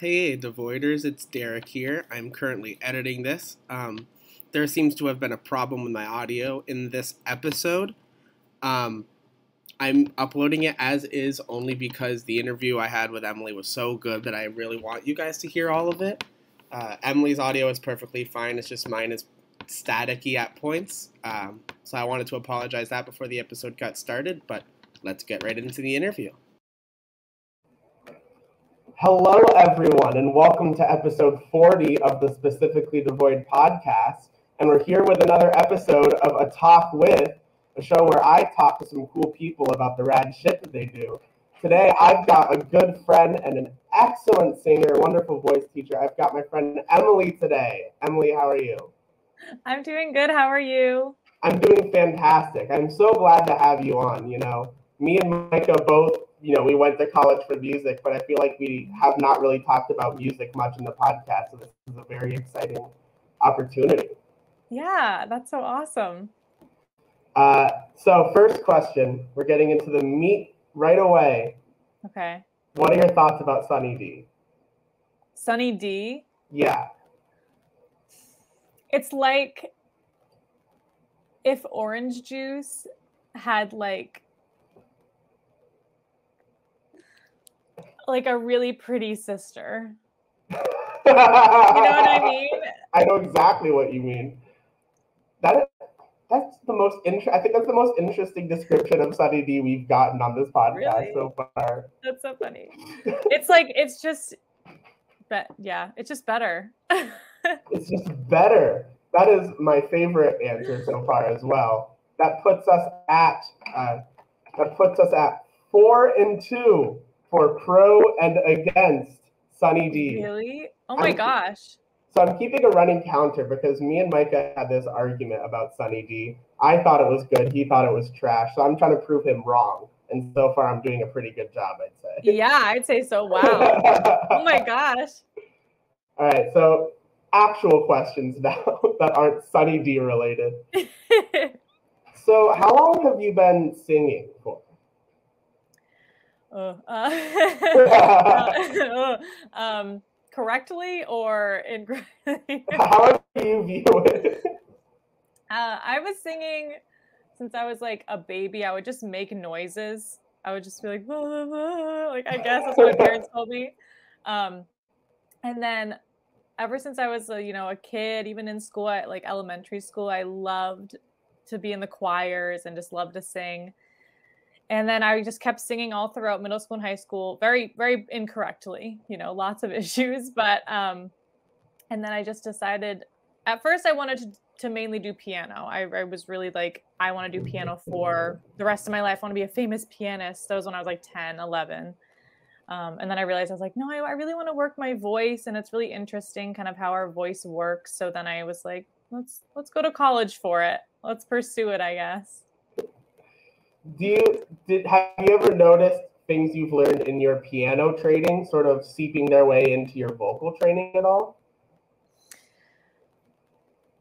Hey, Devoiders, it's Derrick here. I'm currently editing this. There seems to have been a problem with my audio in this episode. Um, I'm uploading it as is only because the interview I had with Emily was so good that I really want you guys to hear all of it. Emily's audio is perfectly fine. It's just mine is staticky at points. So I wanted to apologize that before the episode got started, but let's get right into the interview. Hello, everyone, and welcome to episode 40 of the Specifically Devoid podcast. And we're here with another episode of A Talk With, a show where I talk to some cool people about the rad shit that they do. Today, I've got a good friend and an excellent singer, wonderful voice teacher. I've got my friend Emily today. Emily, how are you? I'm doing good. How are you? I'm doing fantastic. I'm so glad to have you on. Me and Micah both, we went to college for music, but I feel like we have not really talked about music much in the podcast. So this is a very exciting opportunity. Yeah, that's so awesome. So first question, we're getting into the meat right away. Okay. What are your thoughts about Sunny D? Sunny D? Yeah. It's like if orange juice had like a really pretty sister. You know what I mean? I know exactly what you mean. That's the most I think that's the most interesting description of Sunny D we've gotten on this podcast so far. That's so funny. It's just better. It's just better. That is my favorite answer so far as well. That puts us at 4-2 for pro and against Sunny D. Really? Oh my gosh. So I'm keeping a running counter because me and Micah had this argument about Sunny D. I thought it was good. He thought it was trash. So I'm trying to prove him wrong. And so far, I'm doing a pretty good job, I'd say. Yeah, I'd say so. Wow. Oh my gosh. All right. So actual questions now that aren't Sunny D related. So how long have you been singing for? Correctly or incorrectly? However you view it. I was singing since I was like a baby. I would just make noises. I would just be like, blah, blah, blah. Like I guess that's what my parents told me. And then ever since I was a kid, even in school, like elementary school, I loved to be in the choirs and just loved to sing. And then I just kept singing all throughout middle school and high school, very, very incorrectly, lots of issues. But, and then I just decided, at first I wanted to mainly do piano. I was really like, I want to do piano for the rest of my life. I want to be a famous pianist. That was when I was like 10, 11. And then I realized I was like, no, I really want to work my voice. And it's really interesting kind of how our voice works. So then I was like, let's go to college for it. Let's pursue it, I guess. Have you ever noticed things you've learned in your piano training sort of seeping their way into your vocal training at all?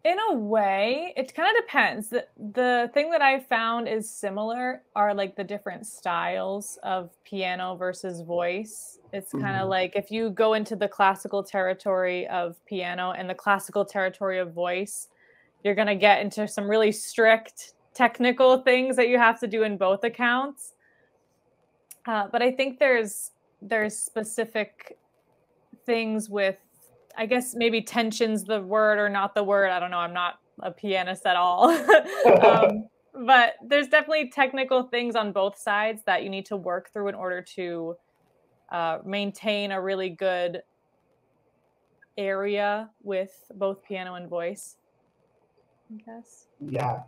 In a way, it kind of depends. The thing that I found is similar are like the different styles of piano versus voice. It's kind of like if you go into the classical territory of piano and the classical territory of voice, you're going to get into some really strict technical things that you have to do in both accounts. But I think there's specific things with, I guess maybe tension's the word or not the word. I don't know. I'm not a pianist at all. But there's definitely technical things on both sides that you need to work through in order to maintain a really good area with both piano and voice, I guess. Yeah.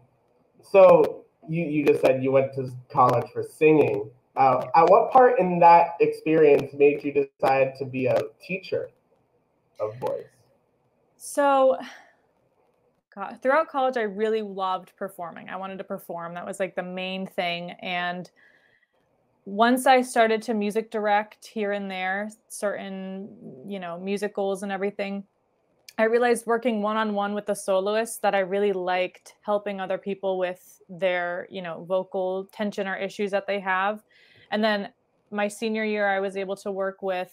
So you just said you went to college for singing. At what part in that experience made you decide to be a teacher of voice? So throughout college, I really loved performing. I wanted to perform. That was like the main thing. And once I started to music direct here and there, certain, musicals and everything, I realized working one-on-one with the soloists that I really liked helping other people with their, vocal tension or issues that they have. And then my senior year, I was able to work with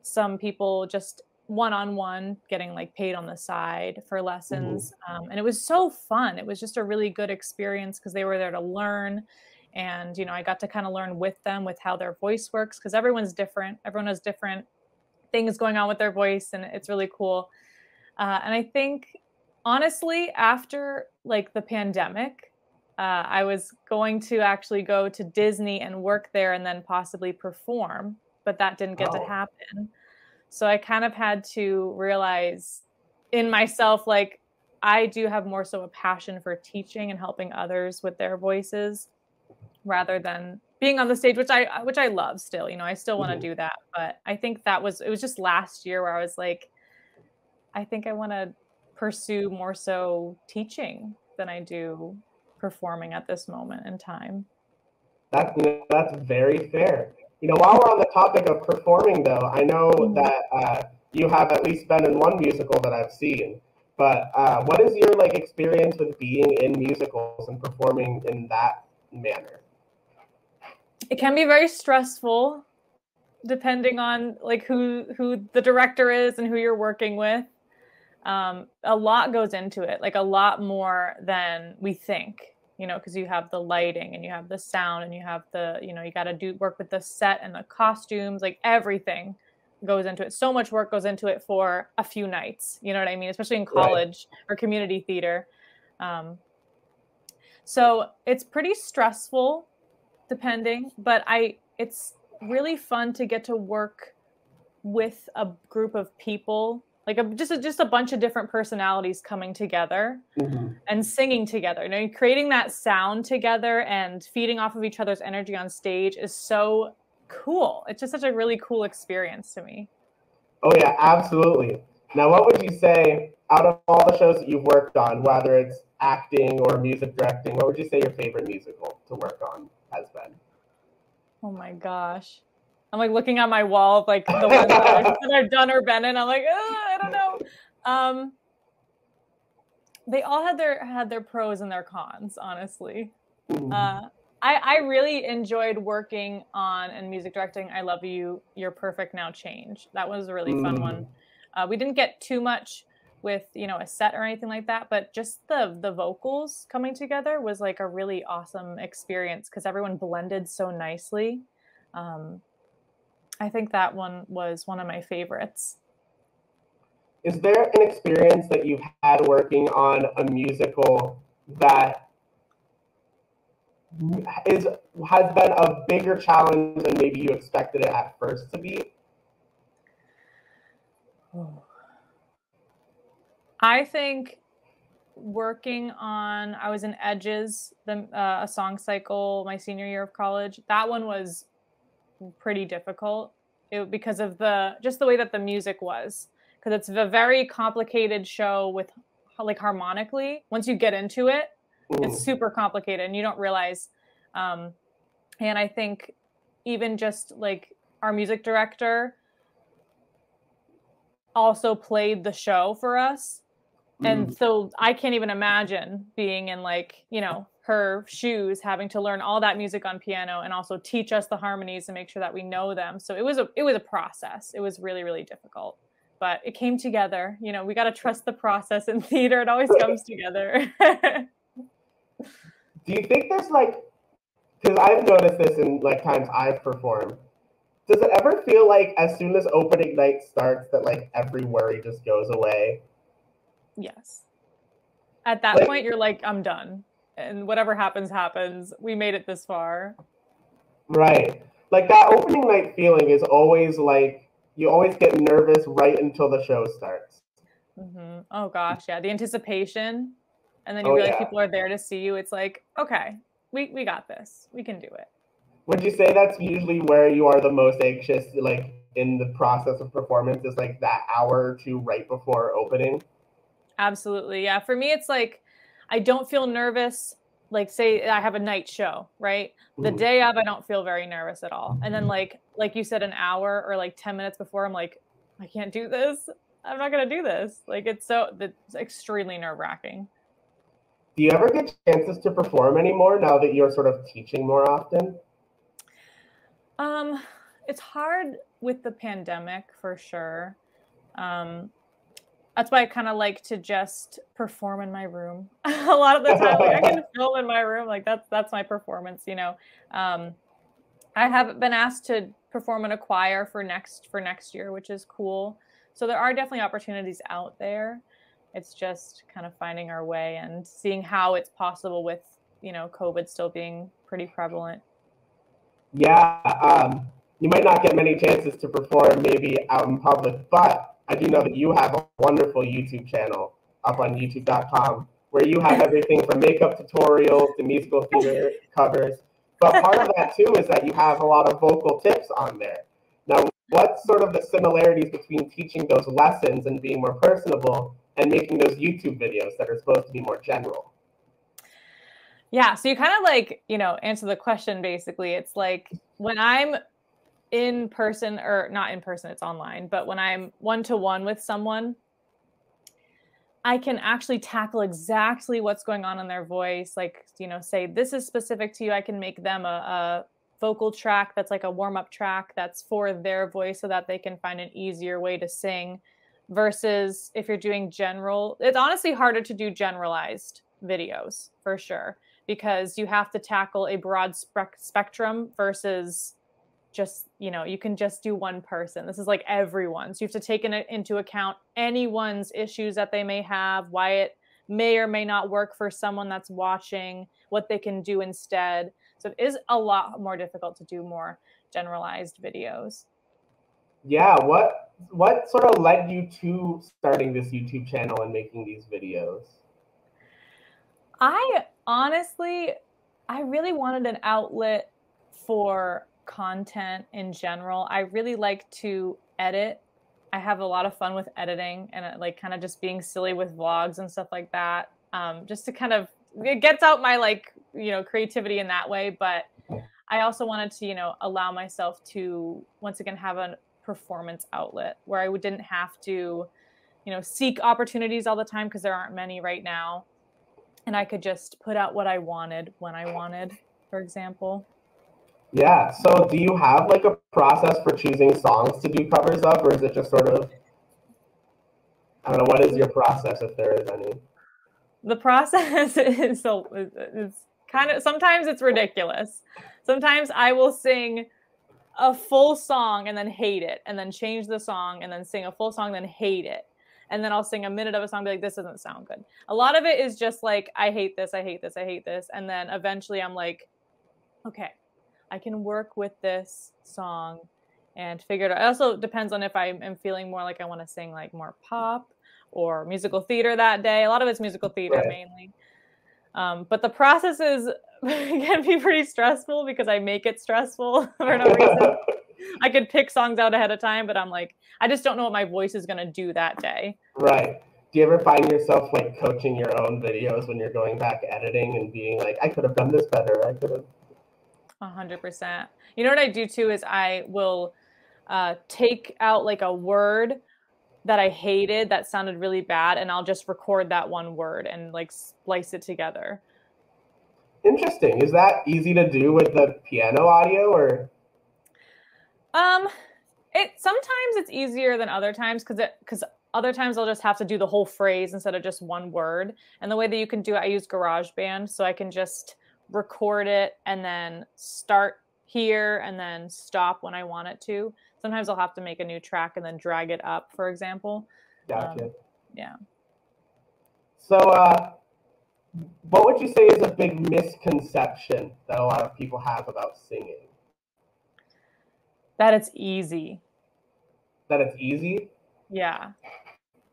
some people just one-on-one getting like paid on the side for lessons. And it was so fun. It was just a really good experience because they were there to learn. And, I got to kind of learn with them with how their voice works because everyone's different. Everyone has different things going on with their voice, and it's really cool. And I think, honestly, after like the pandemic, I was going to actually go to Disney and work there and then possibly perform, but that didn't get to happen. So I kind of had to realize in myself, like, I do have more so a passion for teaching and helping others with their voices rather than being on the stage, which I love still. I still want to do that. But I think it was just last year where I was like, I think I want to pursue more so teaching than I do performing at this moment in time. That's very fair. While we're on the topic of performing, though, I know that you have at least been in one musical that I've seen. But what is your experience with being in musicals and performing in that manner? It can be very stressful, depending on who the director is and who you're working with. A lot goes into it, a lot more than we think. Because you have the lighting and you have the sound and you have the, you got to work with the set and the costumes, everything goes into it. So much work goes into it for a few nights, you know what I mean? Especially in college or community theater. So it's pretty stressful depending, but it's really fun to get to work with a group of people, just a bunch of different personalities coming together and singing together. Creating that sound together and feeding off of each other's energy on stage is so cool. It's just such a really cool experience to me. Oh yeah, absolutely. Now, what would you say out of all the shows that you've worked on, whether it's acting or music directing, what would you say your favorite musical to work on has been? Oh my gosh. I'm looking at my wall of the ones that I've done or been in. I'm I don't know. They all had their pros and their cons, honestly. I really enjoyed working on and music directing I Love You, You're Perfect Now Change. That was a really fun one. We didn't get too much with a set or anything like that, but just the vocals coming together was a really awesome experience because everyone blended so nicely. I think that one was one of my favorites. Is there an experience that you've had working on a musical that has been a bigger challenge than maybe you expected it at first to be? I think I was in Edges, a song cycle my senior year of college. That one was pretty difficult because of the way that the music was, because it's a very complicated show with harmonically. Once you get into it, it's super complicated and you don't realize. And I think even just our music director also played the show for us. And so I can't even imagine being in her shoes, having to learn all that music on piano and also teach us the harmonies and make sure that we know them. So it was a process. It was really, really difficult, but it came together. We got to trust the process in theater. It always comes together. Do you think there's because I've noticed this in times I've performed, does it ever feel as soon as opening night starts that every worry just goes away? Yes. At that point, you're I'm done. And whatever happens, happens. We made it this far. Right. That opening night feeling is always you always get nervous right until the show starts. Oh gosh, yeah. The anticipation. And then you realize people are there to see you. It's okay, we got this. We can do it. Would you say that's usually where you are the most anxious, in the process of performance, is that hour or two right before opening? Absolutely. Yeah. For me, it's I don't feel nervous. Say I have a night show, right? The day of, I don't feel very nervous at all. And then like you said, an hour or 10 minutes before, I'm I can't do this. I'm not going to do this. It's extremely nerve wracking. Do you ever get chances to perform anymore now that you're sort of teaching more often? it's hard with the pandemic for sure. That's why I kind of like to just perform in my room a lot of the time. Like I can film in my room, like that's my performance, you know. I haven't been asked to perform in a choir for next year, which is cool. So there are definitely opportunities out there. It's just kind of finding our way and seeing how it's possible with, you know, COVID still being pretty prevalent. Yeah, you might not get many chances to perform maybe out in public, but I do know that you have a wonderful YouTube channel up on youtube.com where you have everything from makeup tutorials to musical theater covers. But part of that too is that you have a lot of vocal tips on there. Now, what's sort of the similarities between teaching those lessons and being more personable and making those YouTube videos that are supposed to be more general? Yeah, so you kind of like, you know, answer the question basically. It's like when I'm in person, or not in person, it's online, but when I'm one-to-one with someone, I can actually tackle exactly what's going on in their voice. Like, you know, say this is specific to you. I can make them a vocal track that's like a warm-up track that's for their voice so that they can find an easier way to sing. Versus if you're doing general, it's honestly harder to do generalized videos for sure, because you have to tackle a broad spectrum versus just, you know, you can just do one person. This is like everyone. So you have to take into account anyone's issues that they may have, why it may or may not work for someone that's watching, what they can do instead. So it is a lot more difficult to do more generalized videos. Yeah, what sort of led you to starting this YouTube channel and making these videos? I honestly, I really wanted an outlet for content in general. I really like to edit. I have a lot of fun with editing and like kind of just being silly with vlogs and stuff like that. Just to kind of, it gets out my like, you know, creativity in that way. But I also wanted to, you know, allow myself to once again have a performance outlet where I didn't have to, you know, seek opportunities all the time because there aren't many right now. And I could just put out what I wanted when I wanted, for example. Yeah, so do you have like a process for choosing songs to do covers of, or is it just sort of, I don't know, what is your process if there is any? The process is so it's kind of, sometimes it's ridiculous. Sometimes I will sing a full song and then hate it, and then change the song and then sing a full song, then hate it. And then I'll sing a minute of a song, be like, this doesn't sound good. A lot of it is just like, I hate this, I hate this, I hate this. And then eventually I'm like, okay, I can work with this song and figure it out. It also depends on if I am feeling more like I want to sing like more pop or musical theater that day. A lot of it's musical theater mainly. But the process is can be pretty stressful because I make it stressful for no reason. I could pick songs out ahead of time, but I'm like, I just don't know what my voice is going to do that day. Right. Do you ever find yourself like coaching your own videos when you're going back editing and being like, I could have done this better, I could have? 100%. You know what I do too is I will take out like a word that I hated that sounded really bad, and I'll just record that one word and like splice it together. Interesting. Is that easy to do with the piano audio, or? It sometimes it's easier than other times because other times I'll just have to do the whole phrase instead of just one word. And the way that you can do it, I use Garageband, so I can just record it and then start here and then stop when I want it to. Sometimes I'll have to make a new track and then drag it up, for example. Gotcha. Yeah. So, what would you say is a big misconception that a lot of people have about singing? That it's easy. That it's easy? Yeah.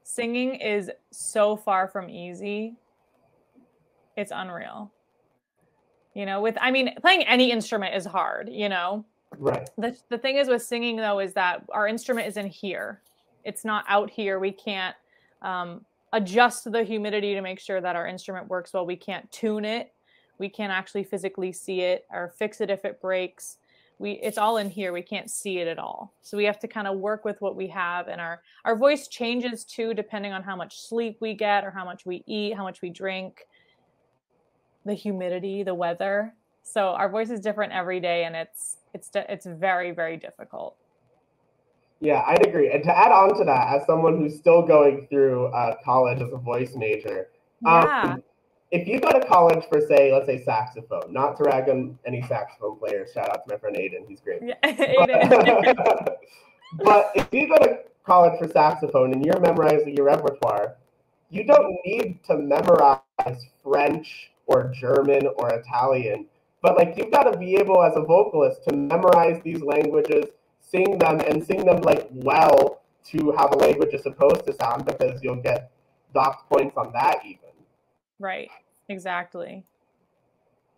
Singing is so far from easy. It's unreal. You know, I mean, playing any instrument is hard, you know? Right. The thing is with singing, though, is that our instrument is in here. It's not out here. We can't adjust the humidity to make sure that our instrument works well. We can't tune it. We can't actually physically see it or fix it if it breaks. It's all in here. We can't see it at all. So we have to kind of work with what we have. And our voice changes, too, depending on how much sleep we get or how much we eat, how much we drink, the humidity, the weather. So our voice is different every day, and it's very, very difficult. Yeah, I'd agree. And to add on to that, as someone who's still going through college as a voice major, Yeah. if you go to college for, say, let's say saxophone, not to rag on any saxophone players, shout out to my friend Aiden, he's great. Yeah. Aiden. But if you go to college for saxophone and you're memorizing your repertoire, you don't need to memorize French or German or Italian. But like you've got to be able as a vocalist to memorize these languages, sing them, and sing them like well to how the language is supposed to sound, because you'll get docked points on that even. Right. Exactly.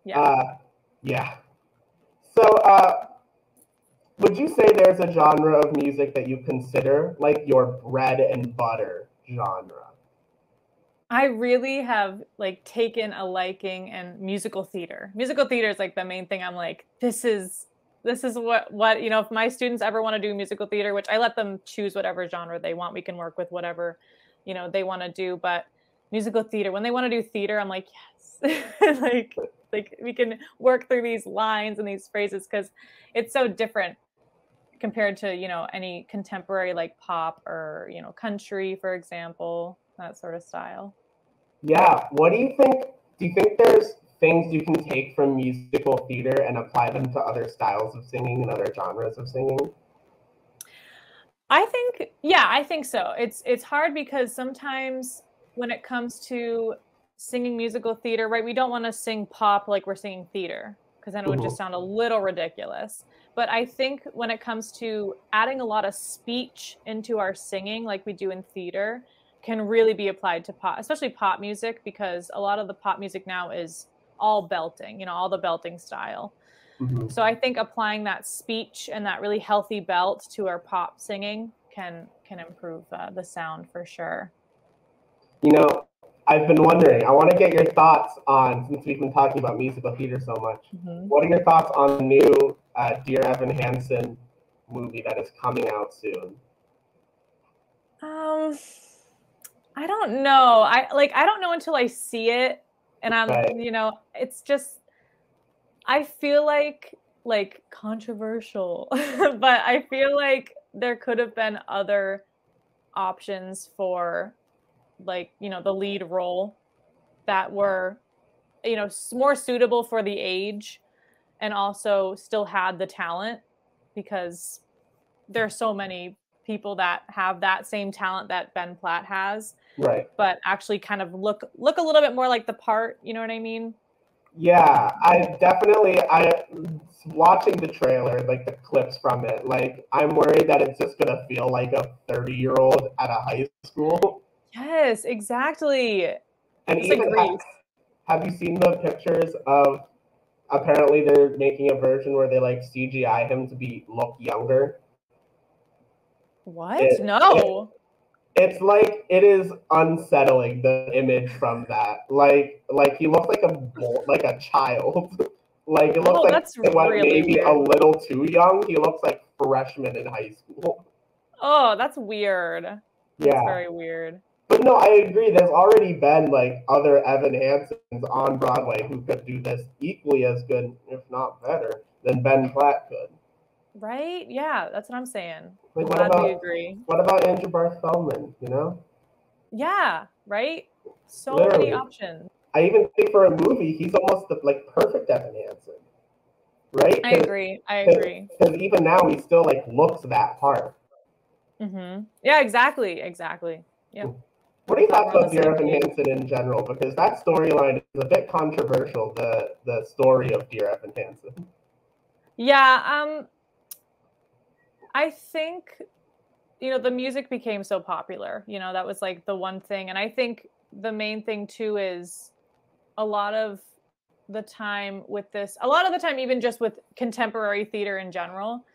Yeah. Yeah. So would you say there's a genre of music that you consider like your bread and butter genre? I really have like taken a liking in musical theater. Musical theater is like the main thing. I'm like, this is what if my students ever want to do musical theater, which I let them choose whatever genre they want. We can work with whatever, they want to do. But musical theater, when they want to do theater, I'm like, yes. like we can work through these lines and these phrases, because it's so different compared to, any contemporary like pop or, country, for example, that sort of style. Yeah. What do you think? Do you think there's things you can take from musical theater and apply them to other styles of singing and other genres of singing? I think so. It's hard because sometimes when it comes to singing musical theater, right, we don't want to sing pop like we're singing theater, because then it would just sound a little ridiculous. But I think when it comes to adding a lot of speech into our singing, like we do in theater, can really be applied to pop, especially pop music, because a lot of the pop music now is all belting, all the belting style. Mm-hmm. So I think applying that speech and that really healthy belt to our pop singing can improve the sound for sure. I've been wondering, I want to get your thoughts on, since we've been talking about musical theater so much, what are your thoughts on the new Dear Evan Hansen movie that is coming out soon? I don't know. I don't know until I see it, and I'm, Right. It's just, I feel like controversial, but I feel like there could have been other options for the lead role that were, more suitable for the age, and also still had the talent, because there's so many people that have that same talent that Ben Platt has, Right. but actually kind of look a little bit more like the part, you know what I mean? Yeah, I watching the trailer, like the clips from it, like I'm worried that it's just gonna feel like a 30-year-old at a high school. Yes, exactly. And It's even like have you seen the pictures of, apparently they're making a version where they like CGI him to look younger? what? No. It's like, it is unsettling, the image from that. Like he looks like a child. Like it looks like that's it went really maybe weird. a little too young. He looks like freshman in high school. Oh, that's weird. That's very weird. But no, I agree. There's already been like other Evan Hansens on Broadway who could do this equally as good, if not better, than Ben Platt could. Right? Yeah, that's what I'm saying. Like, I'm glad we agree. What about Andrew Barth Feldman? Yeah, right? So Literally. many options. I even think for a movie, he's almost the perfect Evan Hansen, right? I agree. Because even now, he still looks that part. Yeah, exactly. Yeah. What do you thought about Dear Evan Hansen in general? Because that storyline is a bit controversial. The story of Dear Evan Hansen. Yeah. I think the music became so popular. That was like the one thing, and I think the main thing too is a lot of the time, even just with contemporary theater in general,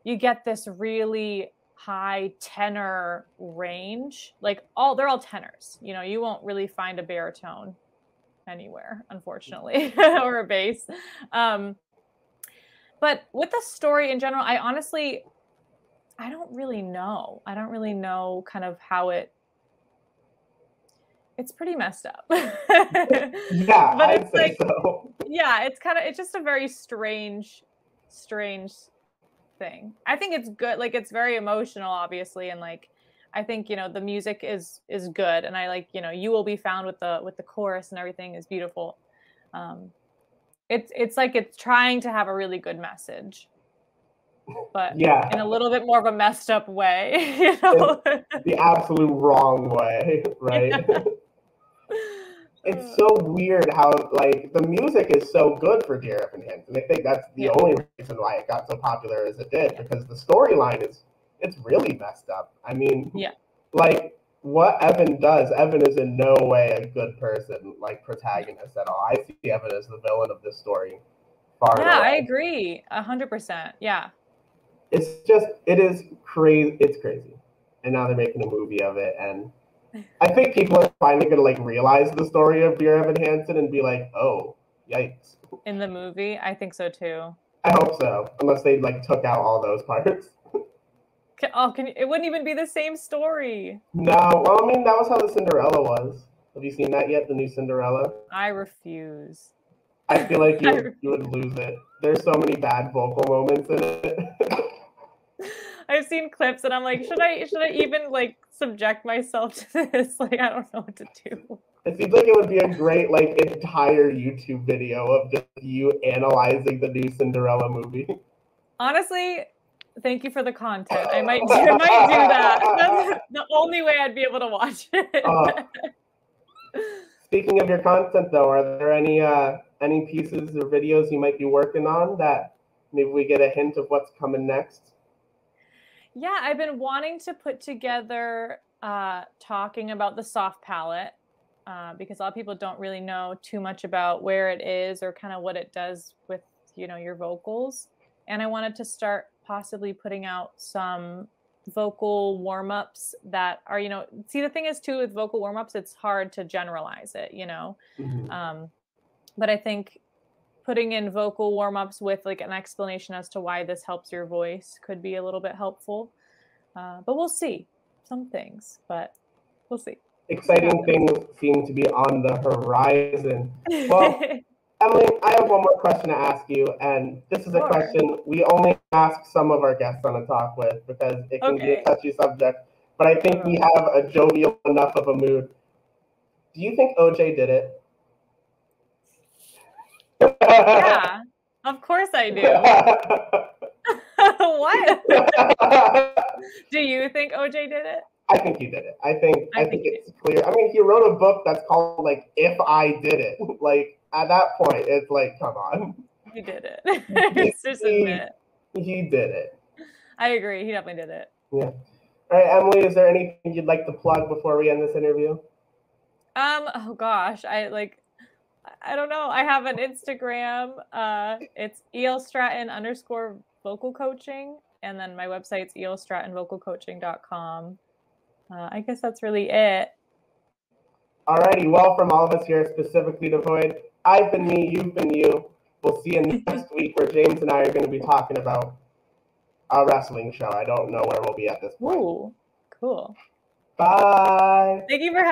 you get this really high tenor range. Like they're all tenors. You won't really find a baritone anywhere, unfortunately, or a bass. But with the story in general, I don't really know. I don't really know kind of how it it's pretty messed up. Yeah, But I'd it's say like, so. yeah, it's just a very strange thing. I think it's good. Like, it's very emotional, obviously, and like, I think, you know, the music is good, and I like, you know, You Will Be Found with the chorus and everything is beautiful. It's like it's trying to have a really good message, but Yeah, in a little bit more of a messed up way, you know. the absolute wrong way, right? Yeah. It's so weird how like the music is so good for Dear Evan Hansen. I think that's the Yeah. only reason why it got so popular as it did, because the storyline it's really messed up. I mean, Yeah. like what Evan does, Evan is in no way a good person, like protagonist at all. I see Evan as the villain of this story, far and Yeah, I away. agree 100%. Yeah. It's just it is crazy. It's crazy, and now they're making a movie of it, and I think people are finally going to like realize the story of Dear Evan Hansen and be like, "Oh, yikes!" In the movie, I think so too. I hope so, unless they like took out all those parts. It wouldn't even be the same story. No, well, I mean that was how the Cinderella was. Have you seen that yet? The new Cinderella. I refuse. I feel like I you would lose it. There's so many bad vocal moments in it. I've seen clips and I'm like, should I even like subject myself to this? Like, I don't know what to do. It seems like it would be a great like entire YouTube video of just you analyzing the new Cinderella movie. Honestly, thank you for the content. I might do that. That's the only way I'd be able to watch it. Speaking of your content, though, are there any pieces or videos you might be working on that maybe we get a hint of what's coming next? Yeah, I've been wanting to put together talking about the soft palette because a lot of people don't really know too much about where it is or kind of what it does with, you know, your vocals. And I wanted to start possibly putting out some vocal warm-ups that are, you know, see, the thing is too with vocal warm-ups, it's hard to generalize it, you know. Mm-hmm. But I think putting in vocal warm-ups with like an explanation as to why this helps your voice could be a little bit helpful. But we'll see. Some things, but we'll see. Exciting things seem to be on the horizon. Well, Emily, I have one more question to ask you, and this is a question we only ask some of our guests on a talk with because it can be a touchy subject, but I think we have a jovial enough of a mood. Do you think OJ did it? Yeah, of course I do. What? Do you think OJ did it? I think he did it. I think it's clear. I mean, he wrote a book that's called like "If I Did It." Like at that point, it's like, come on. He did it. It's just admit. He did it. I agree. He definitely did it. Yeah. All right, Emily, is there anything you'd like to plug before we end this interview? Oh gosh, I don't know. I have an Instagram. It's elstratton_vocal coaching, and then my website's elstrattonvocalcoaching.com. I guess that's really it. Alrighty, well, from all of us here, specifically Devoid, I've been me, you've been you. We'll see you next week where James and I are going to be talking about a wrestling show. I don't know where we'll be at this point. Ooh, cool. Bye. Thank you for having